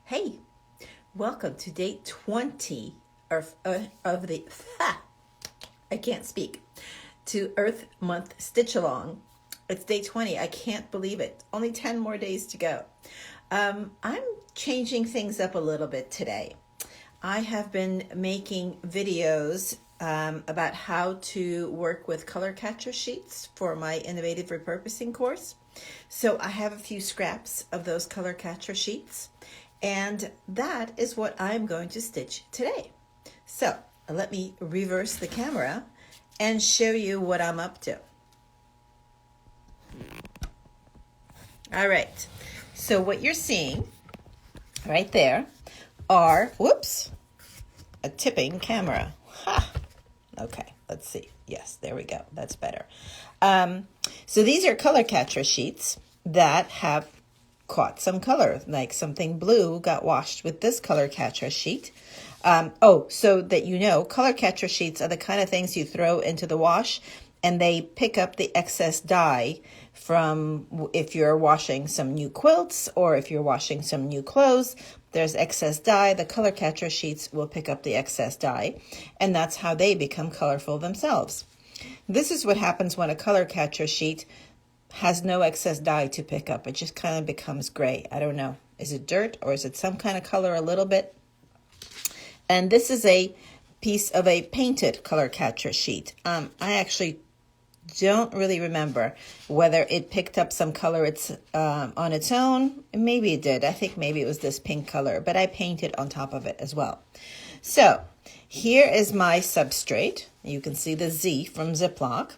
Hey, welcome to day 20 of the, I can't speak, to Earth Month Stitch Along. It's day 20. I can't believe it. Only 10 more days to go. I'm changing things up a little bit today. I have been making videos about how to work with color catcher sheets for my innovative repurposing course. So I have a few scraps of those color catcher sheets, and that is what I'm going to stitch today. So let me reverse the camera and show you what I'm up to. All right, so what you're seeing right there are, whoops, a tipping camera. Ha! Okay, let's see. Yes, there we go. That's better. So these are color catcher sheets that have caught some color, like something blue got washed with this color catcher sheet. So that you know, color catcher sheets are the kind of things you throw into the wash and they pick up the excess dye from if you're washing some new quilts or if you're washing some new clothes. There's excess dye. The color catcher sheets will pick up the excess dye, and that's how they become colorful themselves. This is what happens when a color catcher sheet has no excess dye to pick up. It just kind of becomes gray. I don't know. Is it dirt or is it some kind of color a little bit? And this is a piece of a painted color catcher sheet. I actually don't really remember whether it picked up some color on its own. Maybe it did. I think maybe it was this pink color, but I painted on top of it as well. So here is my substrate. You can see the Z from Ziploc.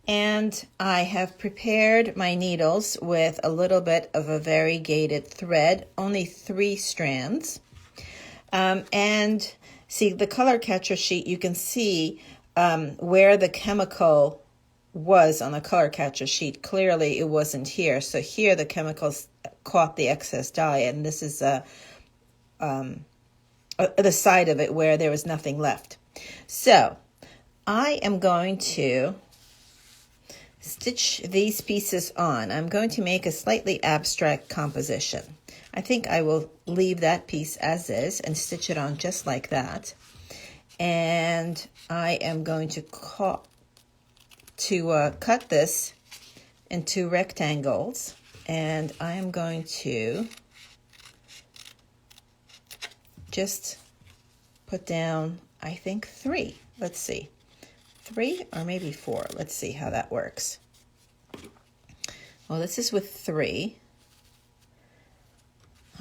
And I have prepared my needles with a little bit of a variegated thread, only 3 strands. And see the color catcher sheet, you can see where the chemical was on the color catcher sheet. Clearly it wasn't here. So here the chemicals caught the excess dye, and this is the side of it where there was nothing left. So I am going to stitch these pieces on. I'm going to make a slightly abstract composition. I think I will leave that piece as is and stitch it on just like that. And I am going to cut this into rectangles, and I am going to just put down, I think 3. Let's see. 3 or maybe 4. Let's see how that works. Well, this is with 3.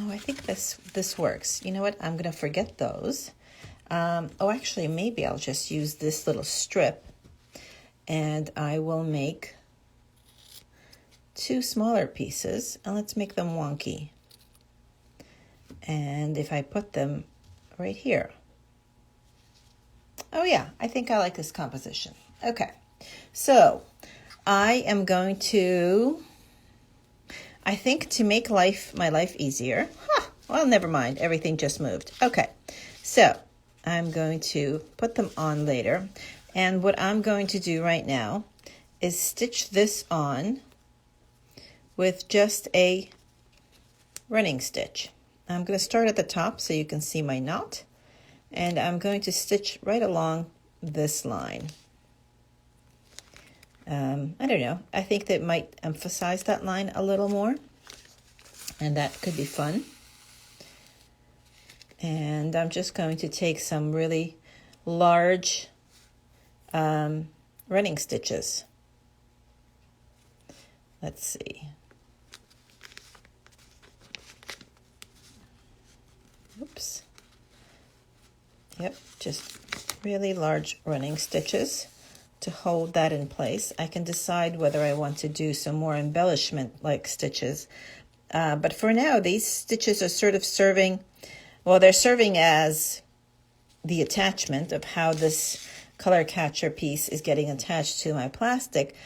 Oh, I think this works. You know what? I'm going to forget those. Actually, maybe I'll just use this little strip, and I will make 2 smaller pieces, and let's make them wonky. And if I put them right here. Oh yeah, I think I like this composition. Okay, so I am going to, I think to make my life easier, well, never mind, everything just moved. Okay, so I'm going to put them on later. And what I'm going to do right now is stitch this on with just a running stitch. I'm going to start at the top so you can see my knot. And I'm going to stitch right along this line. I don't know. I think that might emphasize that line a little more. And that could be fun. And I'm just going to take some really large running stitches. Let's see. Oops. Yep, just really large running stitches to hold that in place. I can decide whether I want to do some more embellishment like stitches. But for now, these stitches are sort of serving, well, they're serving as the attachment of how this color catcher piece is getting attached to my plastic.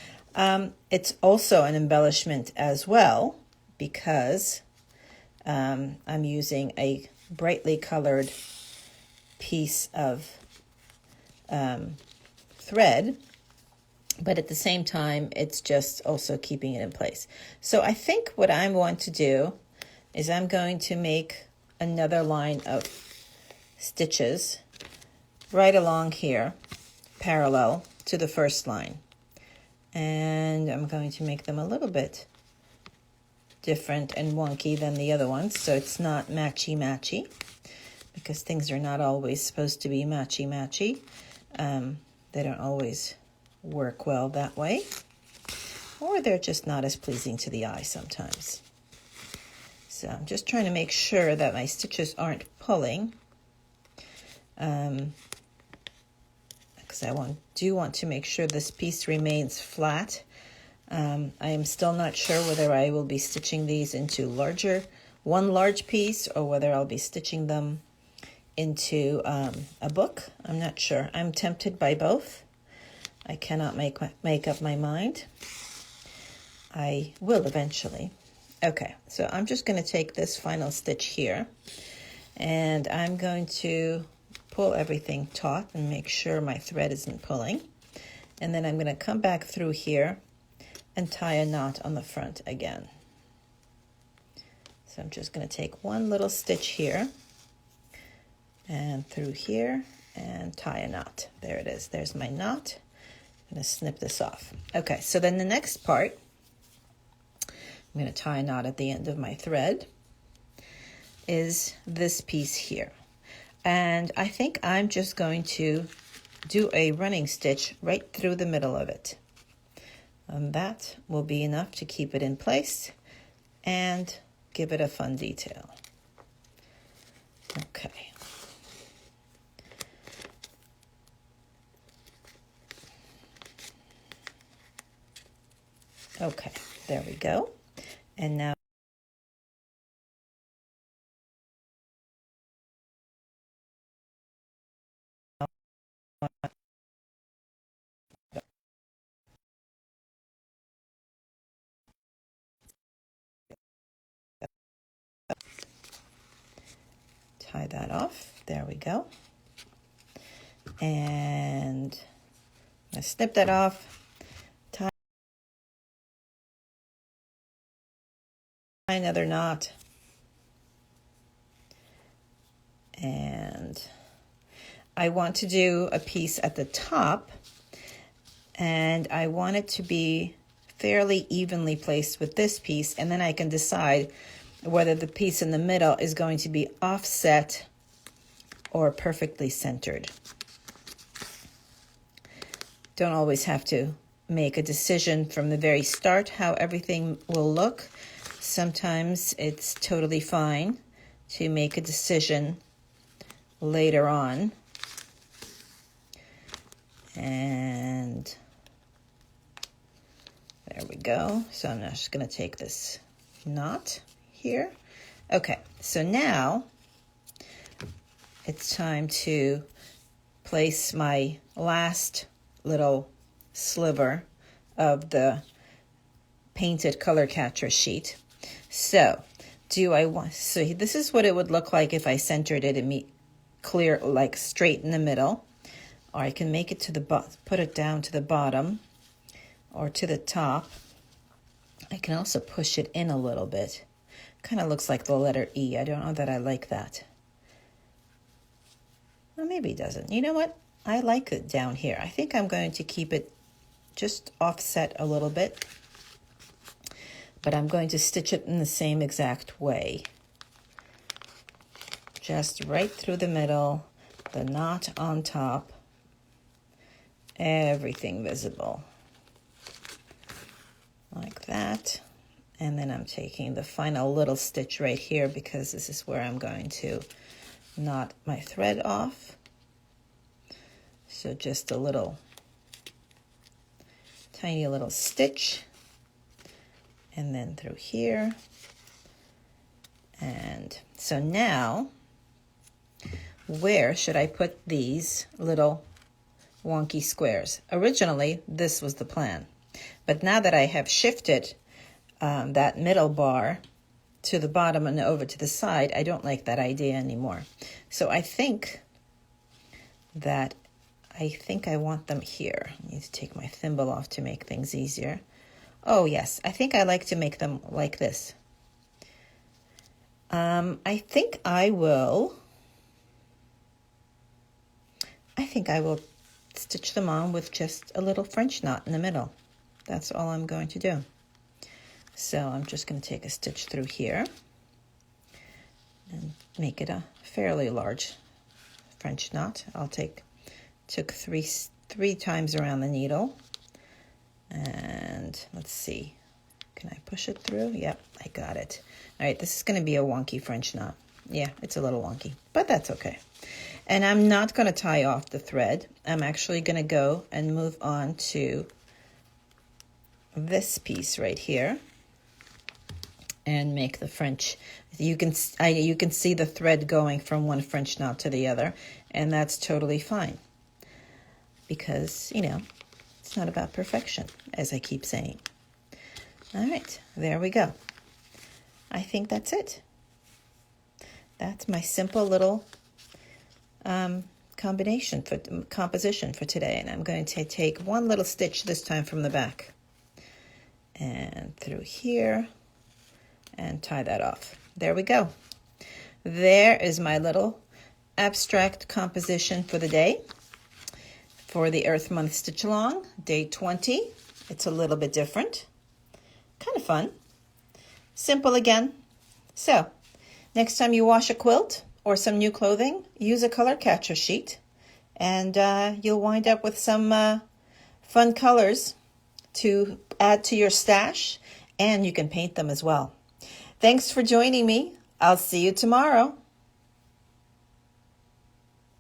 It's also an embellishment as well because I'm using a brightly colored piece of thread, but at the same time it's just also keeping it in place. So I think what I'm going to do is I'm going to make another line of stitches right along here, parallel to the first line. And I'm going to make them a little bit different and wonky than the other ones, so it's not matchy-matchy, because things are not always supposed to be matchy-matchy. They don't always work well that way, or they're just not as pleasing to the eye sometimes. So I'm just trying to make sure that my stitches aren't pulling, because I do want to make sure this piece remains flat. I am still not sure whether I will be stitching these into one large piece, or whether I'll be stitching them into a book. I'm not sure. I'm tempted by both. I cannot make up my mind. I will eventually. Okay, so I'm just going to take this final stitch here, and I'm going to pull everything taut and make sure my thread isn't pulling. And then I'm going to come back through here and tie a knot on the front again. So I'm just going to take one little stitch here and through here and tie a knot. There it is. There's my knot. I'm going to snip this off. Okay, so then the next part, I'm going to tie a knot at the end of my thread, is this piece here. And I think I'm just going to do a running stitch right through the middle of it. And that will be enough to keep it in place and give it a fun detail. Okay. Okay, there we go. And now tie that off. There we go. And I snip that off. Tie another knot. And I want to do a piece at the top, and I want it to be fairly evenly placed with this piece, and then I can decide whether the piece in the middle is going to be offset or perfectly centered. Don't always have to make a decision from the very start how everything will look. Sometimes it's totally fine to make a decision later on. And there we go. So I'm just going to take this knot here. Okay, so now it's time to place my last little sliver of the painted color catcher sheet. So this is what it would look like if I centered it and clear, like straight in the middle. Or I can make it to put it down to the bottom or to the top. I can also push it in a little bit. Kind of looks like the letter E. I don't know that I like that. Well, maybe it doesn't. You know what? I like it down here. I think I'm going to keep it just offset a little bit. But I'm going to stitch it in the same exact way. Just right through the middle, the knot on top, everything visible. Like that. And then I'm taking the final little stitch right here, because this is where I'm going to knot my thread off. So just a little, tiny little stitch, and then through here. And so now, where should I put these little wonky squares? Originally, this was the plan. But now that I have shifted that middle bar to the bottom and over to the side, I don't like that idea anymore. So I think I want them here. I need to take my thimble off to make things easier. Oh yes, I think I like to make them like this. I think I will stitch them on with just a little French knot in the middle. That's all I'm going to do. So I'm just going to take a stitch through here and make it a fairly large French knot. Took three times around the needle, and let's see, can I push it through? Yep, I got it. All right, this is going to be a wonky French knot. Yeah, it's a little wonky, but that's okay. And I'm not going to tie off the thread. I'm actually going to go and move on to this piece right here and make the French. You can see the thread going from one French knot to the other, and that's totally fine because, you know, it's not about perfection, as I keep saying. All right, there we go. I think that's it. That's my simple little composition for today, and I'm going to take one little stitch this time from the back and through here and tie that off. There we go. There is my little abstract composition for the day, for the Earth Month Stitch Along, day 20. It's a little bit different, kind of fun, simple again. So next time you wash a quilt or some new clothing, use a color catcher sheet, and you'll wind up with some fun colors to add to your stash, and you can paint them as well. Thanks for joining me. I'll see you tomorrow.